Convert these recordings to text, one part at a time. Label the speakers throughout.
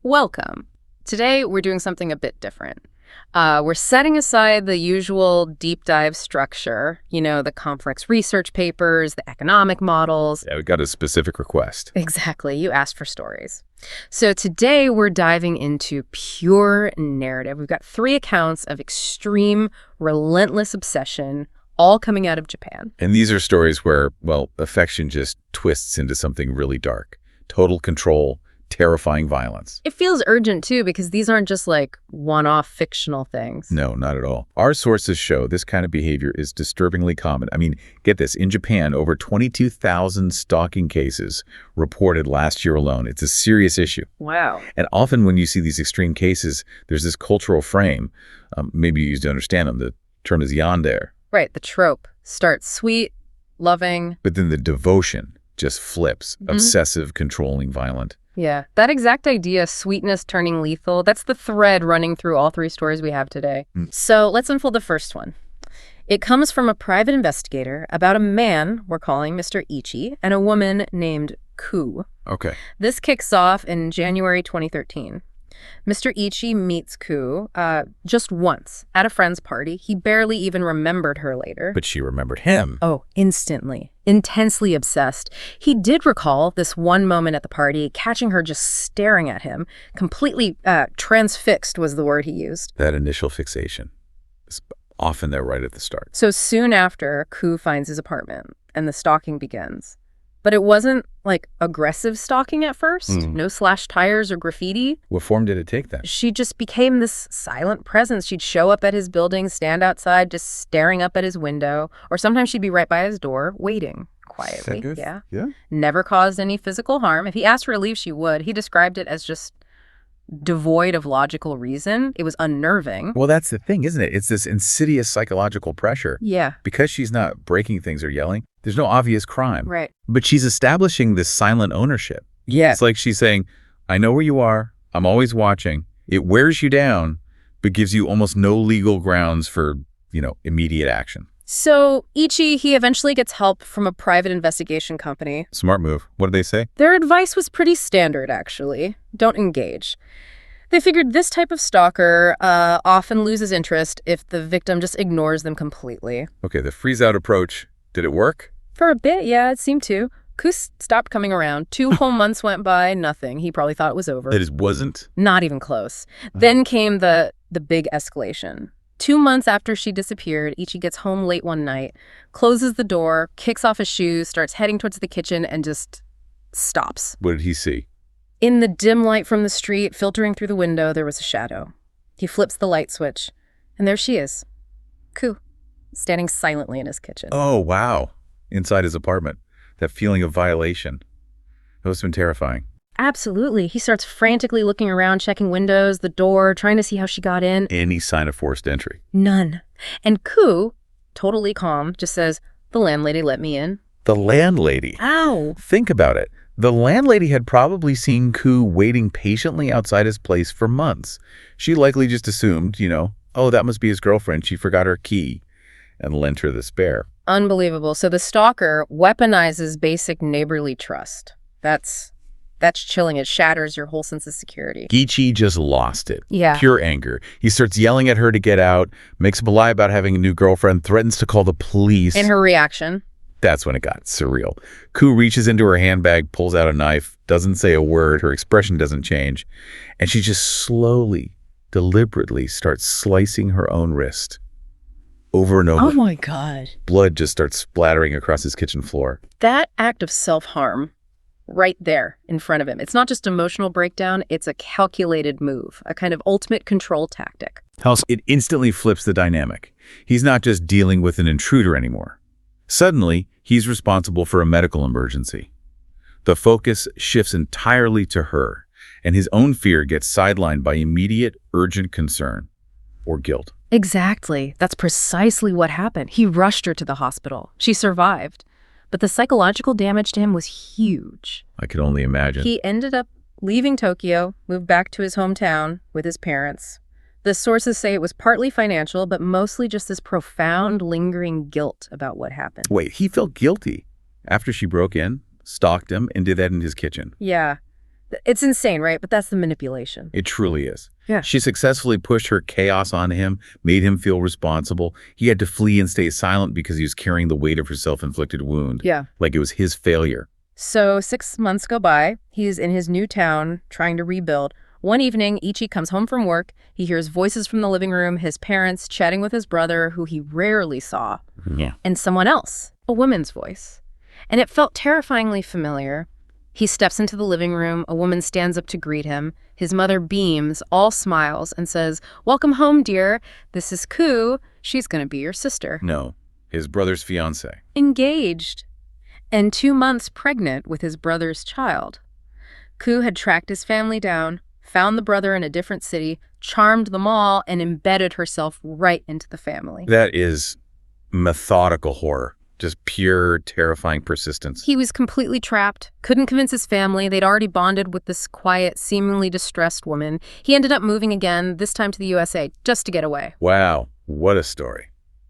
Speaker 1: Welcome. Today, we're doing something a bit different. We're setting aside the usual deep dive structure, the complex research papers, the economic models.
Speaker 2: Yeah, we got a specific request.
Speaker 1: Exactly. You asked for stories. So today, we're diving into pure narrative. We've got 3 accounts of extreme, relentless obsession, all coming out of Japan.
Speaker 2: And these are stories where, well, affection just twists into something really dark. Total control, terrifying violence.
Speaker 1: It feels urgent, too, because these aren't just like one-off fictional things.
Speaker 2: No, not at all. Our sources show this kind of behavior is disturbingly common. I mean, get this, in Japan, over 22,000 stalking cases reported last year alone. It's a serious issue.
Speaker 1: Wow.
Speaker 2: And often when you see these extreme cases, there's this cultural frame. Maybe you used to understand them. The term is yandere.
Speaker 1: Right, the trope. Starts sweet, loving.
Speaker 2: But then the devotion just flips. Obsessive, controlling, violent.
Speaker 1: Yeah, that exact idea, sweetness turning lethal, that's the thread running through all 3 stories we have today. So let's unfold the first one. It comes from a private investigator about a man we're calling Mr. Ichi and a woman named Ku.
Speaker 2: Okay.
Speaker 1: This kicks off in January 2013. Mr. Ichi meets Ku just once at a friend's party. He barely even remembered her later.
Speaker 2: But she remembered him.
Speaker 1: Oh, instantly. Intensely obsessed. He did recall this one moment at the party, catching her just staring at him. Completely transfixed was the word he used.
Speaker 2: That initial fixation is often there right at the start.
Speaker 1: So soon after, Ku finds his apartment, and the stalking begins. But it wasn't, like, aggressive stalking at first. No slashed tires or graffiti.
Speaker 2: What form did it take then?
Speaker 1: She just became this silent presence. She'd show up at his building, stand outside, just staring up at his window. Or sometimes she'd be right by his door, waiting quietly.
Speaker 2: Yeah.
Speaker 1: Never caused any physical harm. If he asked her to leave, she would. He described it as just devoid of logical reason. It was unnerving.
Speaker 2: Well, that's the thing, isn't it? It's this insidious psychological pressure.
Speaker 1: Yeah.
Speaker 2: Because she's not breaking things or yelling, there's no obvious crime.
Speaker 1: Right.
Speaker 2: But she's establishing this silent ownership.
Speaker 1: Yeah.
Speaker 2: It's like she's saying, I know where you are. I'm always watching. It wears you down, but gives you almost no legal grounds for, immediate action.
Speaker 1: So Ichi, he eventually gets help from a private investigation company.
Speaker 2: Smart move. What did they say?
Speaker 1: Their advice was pretty standard, actually. Don't engage. They figured this type of stalker often loses interest if the victim just ignores them completely.
Speaker 2: Okay, the freeze-out approach, did it work?
Speaker 1: For a bit, yeah, it seemed to. Kus stopped coming around. 2 whole months went by, nothing. He probably thought it was over.
Speaker 2: It wasn't?
Speaker 1: Not even close. Then came the big escalation. 2 months after she disappeared, Ichi gets home late one night, closes the door, kicks off his shoes, starts heading towards the kitchen, and just stops.
Speaker 2: What did he see?
Speaker 1: In the dim light from the street, filtering through the window, there was a shadow. He flips the light switch, and there she is, Ku, standing silently in his kitchen.
Speaker 2: Oh, wow. Inside his apartment. That feeling of violation. That must have been terrifying.
Speaker 1: Absolutely. He starts frantically looking around, checking windows, the door, trying to see how she got in.
Speaker 2: Any sign of forced entry?
Speaker 1: None. And Ku, totally calm, just says, the landlady let me in.
Speaker 2: The landlady?
Speaker 1: Ow.
Speaker 2: Think about it. The landlady had probably seen Ku waiting patiently outside his place for months. She likely just assumed, oh, that must be his girlfriend. She forgot her key and lent her the spare.
Speaker 1: Unbelievable. So the stalker weaponizes basic neighborly trust. That's chilling. It shatters your whole sense of security.
Speaker 2: Ichi just lost it.
Speaker 1: Yeah.
Speaker 2: Pure anger. He starts yelling at her to get out, makes up a lie about having a new girlfriend, threatens to call the police.
Speaker 1: And her reaction?
Speaker 2: That's when it got surreal. Ku reaches into her handbag, pulls out a knife, doesn't say a word, her expression doesn't change, and she just slowly, deliberately starts slicing her own wrist. Over and over.
Speaker 1: Oh my God.
Speaker 2: Blood just starts splattering across his kitchen floor.
Speaker 1: That act of self-harm, right there in front of him. It's not just emotional breakdown, it's a calculated move, a kind of ultimate control tactic.
Speaker 2: It instantly flips the dynamic. He's not just dealing with an intruder anymore. Suddenly, he's responsible for a medical emergency. The focus shifts entirely to her, and his own fear gets sidelined by immediate, urgent concern or guilt.
Speaker 1: Exactly. That's precisely what happened. He rushed her to the hospital. She survived. But the psychological damage to him was huge.
Speaker 2: I can only imagine.
Speaker 1: He ended up leaving Tokyo, moved back to his hometown with his parents. The sources say it was partly financial, but mostly just this profound, lingering guilt about what happened.
Speaker 2: Wait, he felt guilty after she broke in, stalked him, and did that in his kitchen.
Speaker 1: Yeah. It's insane, right? But that's the manipulation.
Speaker 2: It truly is.
Speaker 1: Yeah.
Speaker 2: She successfully pushed her chaos on him, made him feel responsible. He had to flee and stay silent because he was carrying the weight of her self-inflicted wound.
Speaker 1: Yeah.
Speaker 2: Like it was his failure.
Speaker 1: So 6 months go by. He's in his new town trying to rebuild. One evening, Ichi comes home from work. He hears voices from the living room, his parents chatting with his brother, who he rarely saw,
Speaker 2: Yeah.
Speaker 1: and someone else, a woman's voice. And it felt terrifyingly familiar. He steps into the living room. A woman stands up to greet him. His mother beams, all smiles, and says, "Welcome home, dear. This is Ku. She's going to be your sister."
Speaker 2: No, his brother's fiancé.
Speaker 1: Engaged. And 2 months pregnant with his brother's child. Ku had tracked his family down, found the brother in a different city, charmed them all, and embedded herself right into the family.
Speaker 2: That is methodical horror. Just pure, terrifying persistence.
Speaker 1: He was completely trapped, couldn't convince his family. They'd already bonded with this quiet, seemingly distressed woman. He ended up moving again, this time to the USA, just to get away.
Speaker 2: Wow, what a story.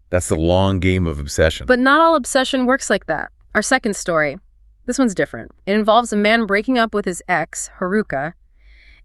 Speaker 2: That's the long game of obsession.
Speaker 1: But not all obsession works like that. Our second story, this one's different. It involves a man breaking up with his ex, Haruka,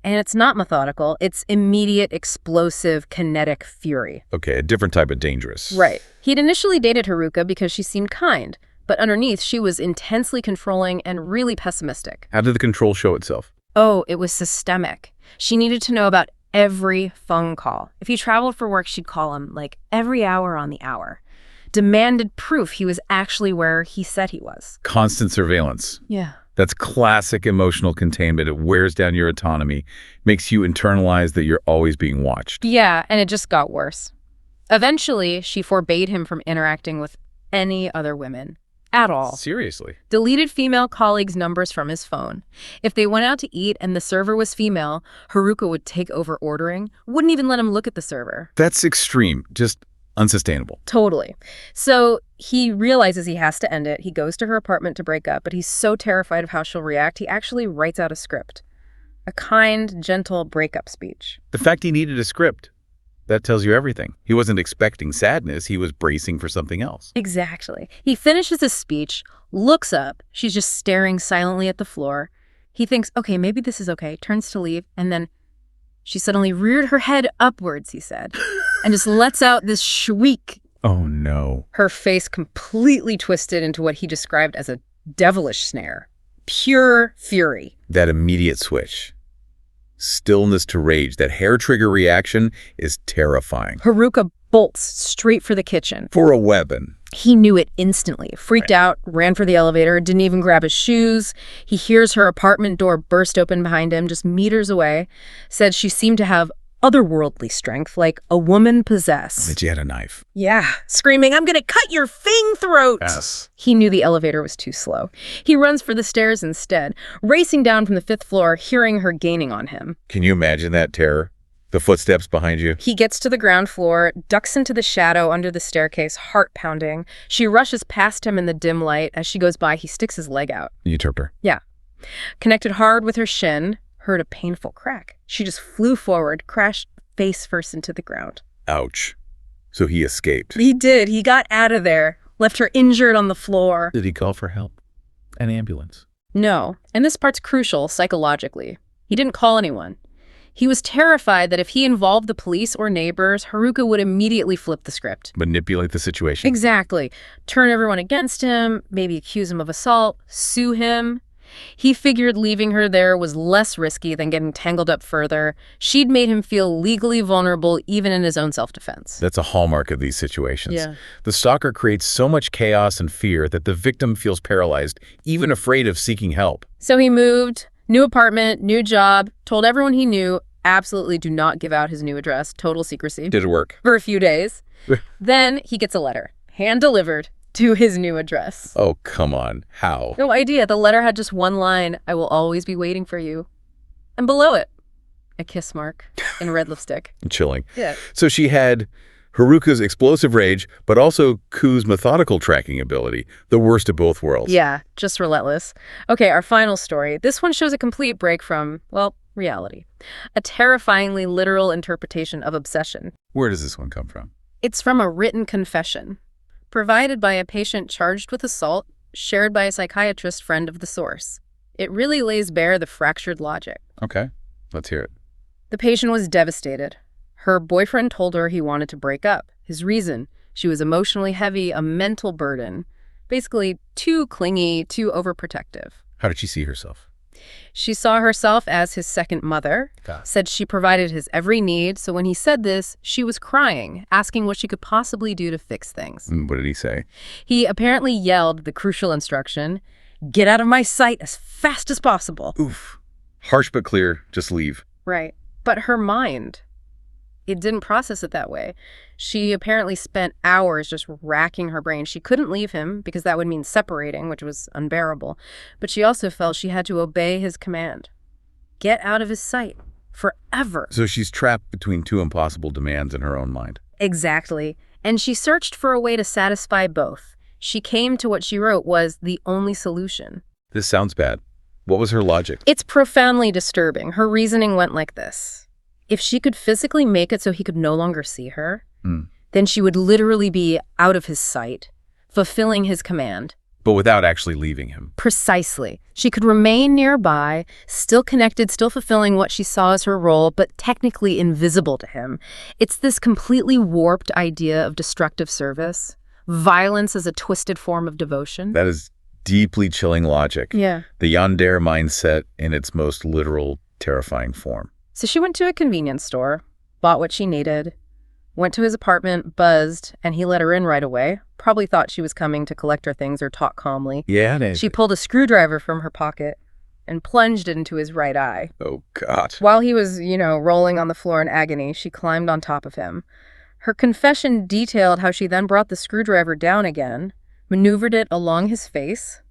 Speaker 1: and it's not methodical. It's immediate, explosive, kinetic fury.
Speaker 2: Okay, a different type of dangerous.
Speaker 1: Right. He'd initially dated Haruka because she seemed kind, but underneath she was intensely controlling and really pessimistic.
Speaker 2: How did the control show itself?
Speaker 1: Oh, it was systemic. She needed to know about every phone call. If he traveled for work, she'd call him, like, every hour on the hour. Demanded proof he was actually where he said he was.
Speaker 2: Constant surveillance.
Speaker 1: Yeah.
Speaker 2: That's classic emotional containment. It wears down your autonomy, makes you internalize that you're always being watched.
Speaker 1: Yeah, and it just got worse. Eventually, she forbade him from interacting with any other women at all.
Speaker 2: Seriously?
Speaker 1: Deleted female colleagues' numbers from his phone. If they went out to eat and the server was female, Haruka would take over ordering, wouldn't even let him look at the server.
Speaker 2: That's extreme. Just unsustainable.
Speaker 1: Totally. So he realizes he has to end it. He goes to her apartment to break up, but he's so terrified of how she'll react, he actually writes out a script. A kind, gentle breakup speech.
Speaker 2: The fact he needed a script, that tells you everything. He wasn't expecting sadness. He was bracing for something else.
Speaker 1: Exactly. He finishes his speech, looks up. She's just staring silently at the floor. He thinks, okay, maybe this is okay, turns to leave, and then she suddenly reared her head upwards, he said, and just lets out this shriek.
Speaker 2: Oh, no.
Speaker 1: Her face completely twisted into what he described as a devilish snare. Pure fury.
Speaker 2: That immediate switch. Stillness to rage. That hair trigger reaction is terrifying.
Speaker 1: Haruka bolts straight for the kitchen.
Speaker 2: For a weapon.
Speaker 1: He knew it instantly. Freaked out, ran for the elevator, didn't even grab his shoes. He hears her apartment door burst open behind him, just meters away. Said she seemed to have otherworldly strength, like a woman possessed.
Speaker 2: That she had a knife.
Speaker 1: Yeah, screaming, "I'm gonna cut your fang throat!"
Speaker 2: Yes.
Speaker 1: He knew the elevator was too slow. He runs for the stairs instead, racing down from the 5th floor, hearing her gaining on him.
Speaker 2: Can you imagine that terror? The footsteps behind you?
Speaker 1: He gets to the ground floor, ducks into the shadow under the staircase, heart pounding. She rushes past him in the dim light. As she goes by, he sticks his leg out.
Speaker 2: You tripped her.
Speaker 1: Yeah. Connected hard with her shin, heard a painful crack. She just flew forward, crashed face first into the ground.
Speaker 2: Ouch. So he escaped.
Speaker 1: He did. He got out of there, left her injured on the floor.
Speaker 2: Did he call for help? An ambulance?
Speaker 1: No. And this part's crucial psychologically. He didn't call anyone. He was terrified that if he involved the police or neighbors, Haruka would immediately flip the script.
Speaker 2: Manipulate the situation.
Speaker 1: Exactly. Turn everyone against him, maybe accuse him of assault, sue him. He figured leaving her there was less risky than getting tangled up further. She'd made him feel legally vulnerable even in his own self-defense.
Speaker 2: That's a hallmark of these situations.
Speaker 1: Yeah.
Speaker 2: The stalker creates so much chaos and fear that the victim feels paralyzed, even afraid of seeking help.
Speaker 1: So he moved, new apartment, new job, told everyone he knew, absolutely do not give out his new address, total secrecy.
Speaker 2: Did it work?
Speaker 1: For a few days. Then he gets a letter, hand-delivered, to his new address.
Speaker 2: Oh, come on. How?
Speaker 1: No idea. The letter had just one line, "I will always be waiting for you." And below it, a kiss mark in red lipstick.
Speaker 2: Chilling.
Speaker 1: Yeah.
Speaker 2: So she had Haruka's explosive rage, but also Ku's methodical tracking ability, the worst of both worlds.
Speaker 1: Yeah, just relentless. Okay, our final story. This one shows a complete break from, well, reality. A terrifyingly literal interpretation of obsession.
Speaker 2: Where does this one come from?
Speaker 1: It's from a written confession, provided by a patient charged with assault, shared by a psychiatrist friend of the source. It really lays bare the fractured logic.
Speaker 2: Okay, let's hear it.
Speaker 1: The patient was devastated. Her boyfriend told her he wanted to break up. His reason, she was emotionally heavy, a mental burden. Basically, too clingy, too overprotective.
Speaker 2: How did she see herself?
Speaker 1: She saw herself as his second mother, said she provided his every need, so when he said this, she was crying, asking what she could possibly do to fix things.
Speaker 2: What did he say?
Speaker 1: He apparently yelled the crucial instruction, "Get out of my sight as fast as possible."
Speaker 2: Oof. Harsh but clear, just leave.
Speaker 1: Right. But her mind, it didn't process it that way. She apparently spent hours just racking her brain. She couldn't leave him because that would mean separating, which was unbearable. But she also felt she had to obey his command. Get out of his sight. Forever.
Speaker 2: So she's trapped between two impossible demands in her own mind.
Speaker 1: Exactly. And she searched for a way to satisfy both. She came to what she wrote was the only solution.
Speaker 2: This sounds bad. What was her logic?
Speaker 1: It's profoundly disturbing. Her reasoning went like this. If she could physically make it so he could no longer see her, then she would literally be out of his sight, fulfilling his command.
Speaker 2: But without actually leaving him.
Speaker 1: Precisely. She could remain nearby, still connected, still fulfilling what she saw as her role, but technically invisible to him. It's this completely warped idea of destructive service, violence as a twisted form of devotion.
Speaker 2: That is deeply chilling logic.
Speaker 1: Yeah.
Speaker 2: The Yandere mindset in its most literal, terrifying form.
Speaker 1: So she went to a convenience store, bought what she needed, went to his apartment, buzzed, and he let her in right away. Probably thought she was coming to collect her things or talk calmly.
Speaker 2: Yeah.
Speaker 1: She pulled a screwdriver from her pocket and plunged it into his right eye.
Speaker 2: Oh, God.
Speaker 1: While he was, rolling on the floor in agony, she climbed on top of him. Her confession detailed how she then brought the screwdriver down again, maneuvered it along his face,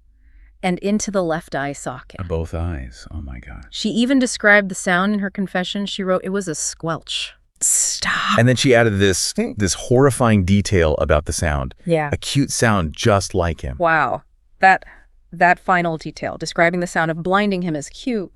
Speaker 1: and into the left eye socket.
Speaker 2: Both eyes. Oh, my God.
Speaker 1: She even described the sound in her confession. She wrote, it was a squelch. Stop.
Speaker 2: And then she added this horrifying detail about the sound.
Speaker 1: Yeah.
Speaker 2: A cute sound just like him.
Speaker 1: Wow. That final detail, describing the sound of blinding him as cute,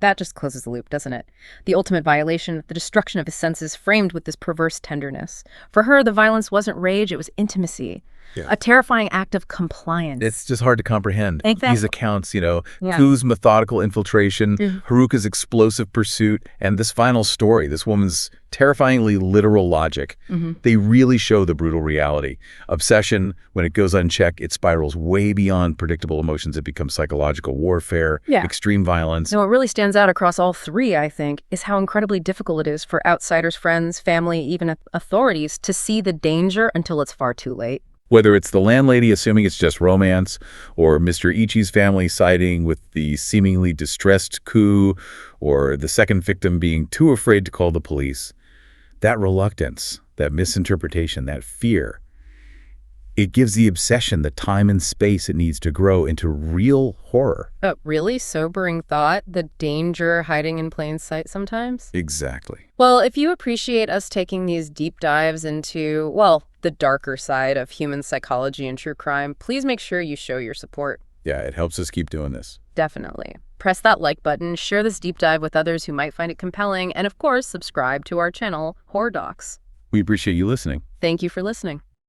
Speaker 1: that just closes the loop, doesn't it? The ultimate violation, the destruction of his senses framed with this perverse tenderness. For her, the violence wasn't rage, it was intimacy. Yeah. A terrifying act of compliance.
Speaker 2: It's just hard to comprehend.
Speaker 1: Exactly.
Speaker 2: These accounts, Ku's methodical infiltration, Haruka's explosive pursuit, and this final story, this woman's terrifyingly literal logic, they really show the brutal reality. Obsession, when it goes unchecked, it spirals way beyond predictable emotions. It becomes psychological warfare, extreme violence.
Speaker 1: What really stands out across all three, I think, is how incredibly difficult it is for outsiders, friends, family, even authorities to see the danger until it's far too late.
Speaker 2: Whether it's the landlady assuming it's just romance, or Mr. Ichi's family siding with the seemingly distressed Ku, or the second victim being too afraid to call the police, that reluctance, that misinterpretation, that fear, it gives the obsession the time and space it needs to grow into real horror.
Speaker 1: A really sobering thought, the danger hiding in plain sight sometimes.
Speaker 2: Exactly.
Speaker 1: Well, if you appreciate us taking these deep dives into, the darker side of human psychology and true crime, please make sure you show your support.
Speaker 2: Yeah, it helps us keep doing this.
Speaker 1: Definitely. Press that like button, share this deep dive with others who might find it compelling, and of course, subscribe to our channel, Horror Docs.
Speaker 2: We appreciate you listening.
Speaker 1: Thank you for listening.